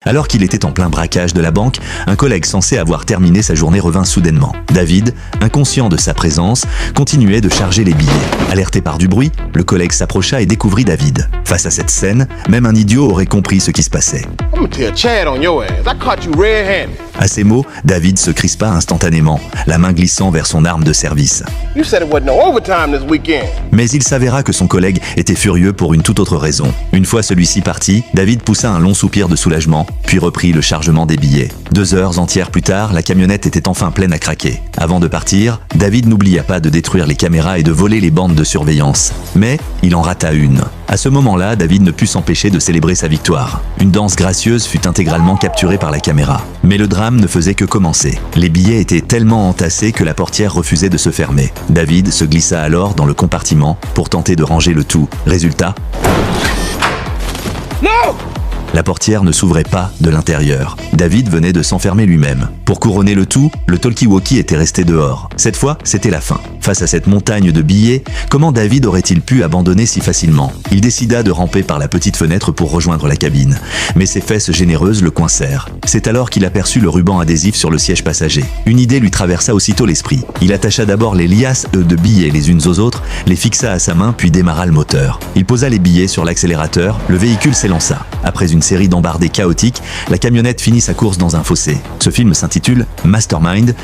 Alors qu'il était en plein braquage de la banque, un collègue censé avoir terminé sa journée revint soudainement. David, inconscient de sa présence, continuait de charger les billets. Alerté par du bruit, le collègue s'approcha et découvrit David. Face à cette scène, même un idiot aurait compris ce qui se passait. I'm gonna tear Chad on your ass. I caught you red-handed. À ces mots, David se crispa instantanément, la main glissant vers son arme de service. You said it wasn't no overtime this weekend. Mais il s'avéra que son collègue était furieux pour une toute autre raison. Une fois celui-ci parti, David poussa un long soupir de soulagement, puis reprit le chargement des billets. 2 heures entières plus tard, la camionnette était enfin pleine à craquer. Avant de partir, David n'oublia pas de détruire les caméras et de voler les bandes de surveillance. Mais il en rata une. À ce moment-là, David ne put s'empêcher de célébrer sa victoire. Une danse gracieuse fut intégralement capturée par la caméra. Mais le drame ne faisait que commencer. Les billets étaient tellement entassés que la portière refusait de se fermer. David se glissa alors dans le compartiment pour tenter de ranger le tout. Résultat, No! la portière ne s'ouvrait pas de l'intérieur. David venait de s'enfermer lui-même. Pour couronner le tout, le talkie-walkie était resté dehors. Cette fois, c'était la fin. Face à cette montagne de billets, comment David aurait-il pu abandonner si facilement? Il décida de ramper par la petite fenêtre pour rejoindre la cabine. Mais ses fesses généreuses le coincèrent. C'est alors qu'il aperçut le ruban adhésif sur le siège passager. Une idée lui traversa aussitôt l'esprit. Il attacha d'abord les liasses de billets les unes aux autres, les fixa à sa main puis démarra le moteur. Il posa les billets sur l'accélérateur, le véhicule s'élança. Après une série d'embardées chaotiques, la camionnette finit sa course dans un fossé. Ce film s'intitule Mastermind